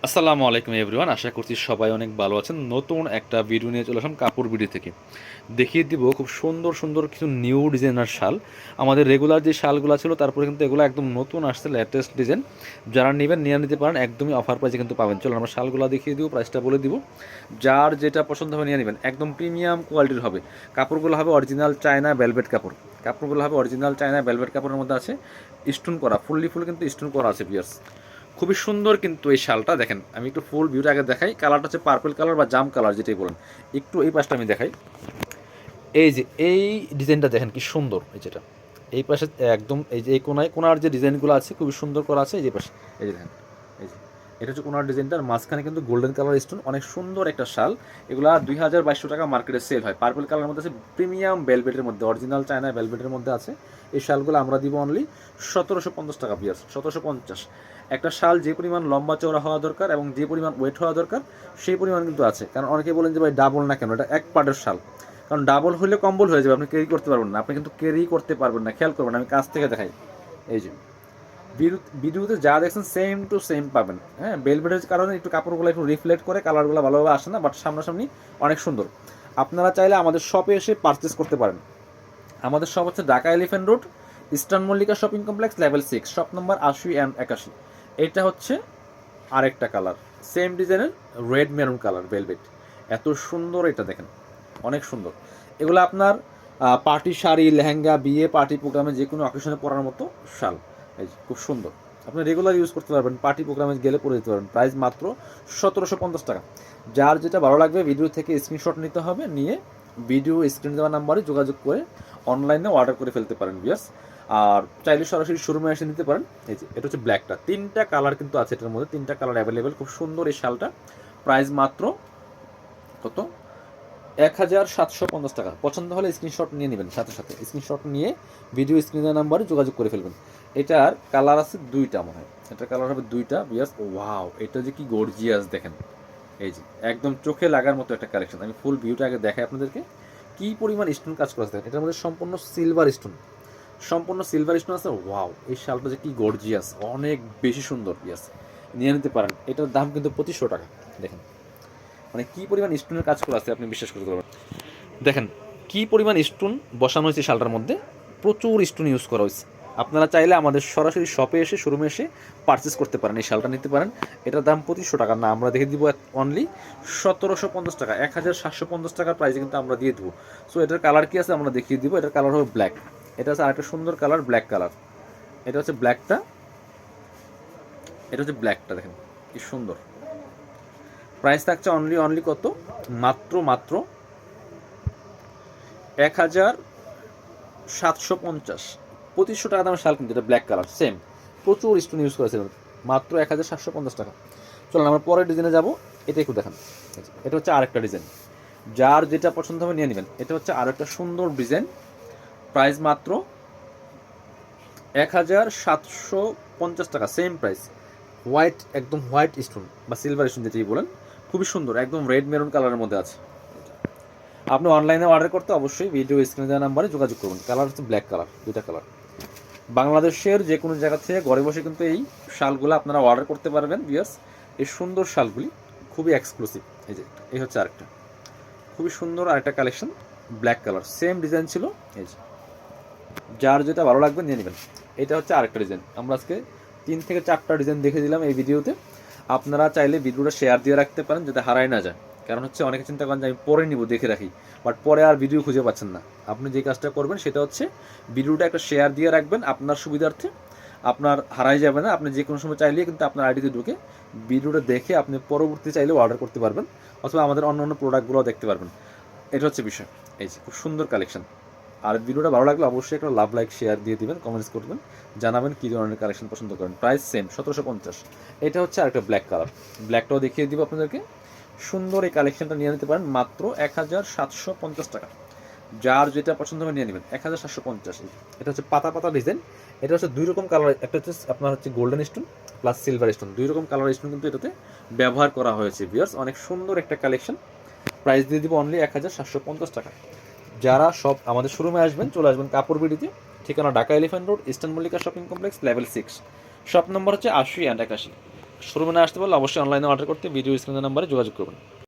আসসালামু আলাইকুম এভরিওয়ান, আশা করছি সবাই অনেক ভালো আছেন। নতুন একটা ভিডিও নিয়ে চলে আসলাম কাপড় ভিডিও থেকে। দেখিয়ে দিব খুব সুন্দর সুন্দর কিছু নিউ ডিজাইনার শাল। আমাদের রেগুলার যে শালগুলো ছিল তারপরে কিন্তু এগুলো একদম নতুন আসছে, লেটেস্ট ডিজাইন। যারা নেবেন নিয়ে নিতে পারেন, একদমই অফার প্রাইসে কিন্তু পাবেন। চলো আমরা শালগুলো দেখিয়ে দিব, প্রাইসটা বলে দিব। যার যেটা পছন্দ হবে নিয়ে নেবেন, একদম প্রিমিয়াম কোয়ালিটির হবে। কাপড়গুলো হবে অরিজিনাল চায়না ভেলভেট কাপড়। কাপড়গুলো হবে অরিজিনাল চায়না ভেলভেট কাপড়ের মধ্যে আছে স্টোন করা, ফুল কিন্তু স্টোন করা আছে বিয়ার্স। খুবই সুন্দর কিন্তু এই শালটা দেখেন। আমি একটু ফুল ভিউটা আগে দেখাই। কালারটা হচ্ছে পার্পল কালার বা জাম কালার যেটাই বলেন। একটু এই পাশটা আমি দেখাই। এই যে এই ডিজাইনটা দেখেন কি সুন্দর। এই যেটা এই পাশে একদম এই যে এই কোনার যে ডিজাইনগুলো আছে খুবই সুন্দর করা আছে। এই যে পাশে এই যে দেখেন, এই যে এটা হচ্ছে কোনার ডিজাইনটার মাঝখানে কিন্তু গোল্ডেন কালার স্টোন, অনেক সুন্দর একটা শাল। এগুলা 2200 টাকা মার্কেটে সেল হয়। পার্পল কালারের মধ্যে আছে, প্রিমিয়াম ভেলভেটের মধ্যে, অরিজিনাল চায়না ভেলভেটের মধ্যে আছে। এই শালগুলো আমরা দিব অনলি 1750 টাকা পিয়ার্স, 1750। একটা শাল যে পরিমাণ লম্বা চওড়া হওয়া দরকার এবং যে পরিমাণ ওয়েট হওয়া দরকার সেই পরিমাণ কিন্তু আছে। কারণ অনেকে বলেন যে ভাই ডাবল না কেন, এটা এক পার্টের শাল। কারণ ডাবল হলে কম্বল হয়ে যাবে, আপনি ক্যারি করতে পারবেন না। আপনি কিন্তু ক্যারি করতে পারবেন না, খেয়াল করবেন। আমি কাছ থেকে দেখাই। এই যে ভিডিওতে যা দেখছেন সেম টু সেম পাবেন। হ্যাঁ, বেলভেটের কারণে একটু কাপড়গুলো একটু রিফ্লেক্ট করে, কালারগুলো ভালোভাবে আসে না, বাট সামনাসামনি অনেক সুন্দর। আপনারা চাইলে আমাদের শপে এসে পারচেস করতে পারেন। আমাদের শপ হচ্ছে Dhaka elephant road, eastern Mallika shopping complex, level 6, shop number 80 and 81। এটা হচ্ছে আরেকটা কালার, সেম ডিজাইনের রেড মেরুন কালার ভেলভেট। এত সুন্দর, এটা দেখেন অনেক সুন্দর। এগুলো আপনার পার্টি শাড়ি, লেহেঙ্গা, বিয়ে পার্টি প্রোগ্রামে যে কোনো অকেশনে পরার মতো শাল। এই যে খুব সুন্দর, আপনি রেগুলার ইউজ করতে পারবেন, পার্টি প্রোগ্রামে গেলে পরে দিতে পারবেন। প্রাইস মাত্র 1750 টাকা। যার যেটা ভালো লাগবে ভিডিও থেকে স্ক্রিনশট নিতে হবে, নিয়ে ভিডিও স্ক্রিন দেওয়া নাম্বারে যোগাযোগ করে অনলাইনে অর্ডার করে ফেলতে পারেন বিয়ার্স। আর চাইলে সরাসরি শোরুমে এসে নিতে পারেন। এই যে এটা হচ্ছে ব্ল্যাকটা, 3টা কালার কিন্তু আছে এটার মধ্যে, 3টা কালার অ্যাভেলেবেল। খুব সুন্দর এই শালটা। প্রাইস মাত্র কত? 1750 টাকা। পছন্দ হলে স্ক্রিনশট নিয়ে নেবেন, সাথে সাথে স্ক্রিনশট নিয়ে ভিডিও স্ক্রিনের নাম্বারে যোগাযোগ করে ফেলবেন। এটার কালার আছে 2টা মনে হয়, এটার কালার হবে 2টা বিয়ার্স। ওয়াও, এটা যে কি গর্জিয়াস দেখেন। এই যে একদম চোখে লাগার মতো একটা কালেকশন। আমি ফুল ভিউটা আগে দেখাই আপনাদেরকে। কি পরিমাণ স্টোন কাজ করা আছে দেখেন। এটার মধ্যে সম্পূর্ণ সিলভার স্টোন, সম্পূর্ণ সিলভার স্টোন আছে। ওয়াও, এই শালটা যে কি গর্জিয়াস, অনেক বেশি সুন্দর পিয়াস। নিয়ে নিতে পারেন। এটার দাম কিন্তু 2500 টাকা। দেখেন মানে কি পরিমাণ স্টোনের কাজ করা আছে, আপনি বিশ্বাস করতে পারবেন। দেখেন কি পরিমাণ স্টোন বসানো হয়েছে শালটার মধ্যে, প্রচুর স্টোন ইউজ করা হয়েছে। আপনারা চাইলে আমাদের সরাসরি শপে এসে, শোরুমে এসে পারচেস করতে পারেন, এই শালটা নিতে পারেন। এটার দাম 2500 টাকা না, আমরা দেখে দিব অনলি 1750 টাকা। 1750 টাকার প্রাইসে কিন্তু আমরা দিয়ে দেবো। সো এটার কালার কি আছে আমরা দেখিয়ে দিব। এটার কালার হবে ব্ল্যাক। এটা হচ্ছে আরেকটা সুন্দর কালার, ব্ল্যাক কালার। এটা হচ্ছে ব্ল্যাকটা, এটা হচ্ছে ব্ল্যাকটা দেখেন কি সুন্দর। প্রাইস থাকছে অনলি কত? মাত্র 1750। 2500 টাকা দামের শাল কিন্তু এটা, ব্ল্যাক কালার, সেম প্রচুর স্টোন ইউজ করেছে। মাত্র 1750 টাকা। চলুন আমরা পরের ডিজাইনে যাবো। এটা একটু দেখান। এটা হচ্ছে আরেকটা ডিজাইন, যার যেটা পছন্দ হবে নিয়ে নেবেন। এটা হচ্ছে আরেকটা সুন্দর ডিজাইন। প্রাইস মাত্র 1750 টাকা, সেম প্রাইস। হোয়াইট, একদম হোয়াইট স্টোন বা সিলভার স্টোন যেটাই বলেন, খুবই সুন্দর, একদম রেড মেরুন কালারের মধ্যে আছে। আপনি অনলাইনে অর্ডার করতে অবশ্যই ভিডিও স্ক্রিনে দেওয়া নাম্বারে যোগাযোগ করবেন। কালার হচ্ছে ব্ল্যাক কালার, 2টা কালার। বাংলাদেশের যে কোনো জায়গা থেকে ঘরে বসে কিন্তু এই শালগুলো আপনারা অর্ডার করতে পারবেন ভিউয়ার্স। এই সুন্দর শালগুলি খুবই এক্সক্লুসিভ। এই যে এই হচ্ছে আরেকটা খুবই সুন্দর আরেকটা collection, black colour, same design ছিল। এই যে যার যেটা ভালো লাগবে নিয়ে নেবেন। এটা হচ্ছে আরেকটা ডিজাইন। আমরা আজকে 3 থেকে 4টা ডিজাইন দেখে দিলাম এই ভিডিওতে। আপনারা চাইলে ভিডিওটা শেয়ার দিয়ে রাখতে পারেন যাতে হারায় না যায়। কারণ হচ্ছে অনেকে চিন্তা করেন যে আমি পরে নিব, দেখে রাখি, বাট পরে আর ভিডিও খুঁজে পাচ্ছেন না। আপনি যে কাজটা করবেন সেটা হচ্ছে ভিডিওটা একটা শেয়ার দিয়ে রাখবেন আপনার সুবিধার্থে। আপনার হারাই যাবে না। আপনি যে কোনো সময় চাইলেই কিন্তু আপনার আইডিতে ঢুকে ভিডিওটা দেখে আপনি পরবর্তী চাইলেও অর্ডার করতে পারবেন, অথবা আমাদের অন্য অন্য প্রোডাক্টগুলো দেখতে পারবেন। এটা হচ্ছে বিষয়। এই যে খুব সুন্দর কালেকশন। আর ভিডিওটা ভালো লাগলে অবশ্যই একটা লাভ, লাইক, শেয়ার দিয়ে দিবেন, কমেন্টস করবেন, জানাবেন কী ধরনের কালেকশন পছন্দ করেন। Price same 1750। এটা হচ্ছে আরেকটা ব্ল্যাক কালার, ব্ল্যাকটাও দেখিয়ে দিব আপনাদেরকে। সুন্দর এই কালেকশনটা নিয়ে নিতে পারেন মাত্র 1750 টাকা। যার যেটা পছন্দ হবে নিয়ে নেবেন, 1750। এটা হচ্ছে পাতা পাতা ডিজাইন। এটা হচ্ছে 2 রকম কালার, একটা হচ্ছে আপনার হচ্ছে golden stone plus silver stone, 2 রকম কালার স্টোন কিন্তু এটাতে ব্যবহার করা হয়েছে ভিউয়ার্স। অনেক সুন্দর একটা কালেকশন। প্রাইস দিয়ে দিব অনলি 1750 টাকা। যারা সব আমাদের শোরুমে আসবেন, চলে আসবেন কাপড় বিডিতে। ঠিকানা Dhaka elephant road, eastern Mallika shopping complex, level 6, shop number হচ্ছে 80 and 81। শোরুমে না আসতে পারলে অবশ্যই অনলাইনে অর্ডার করতে ভিডিও স্ক্রিনের নাম্বারে যোগাযোগ করবেন।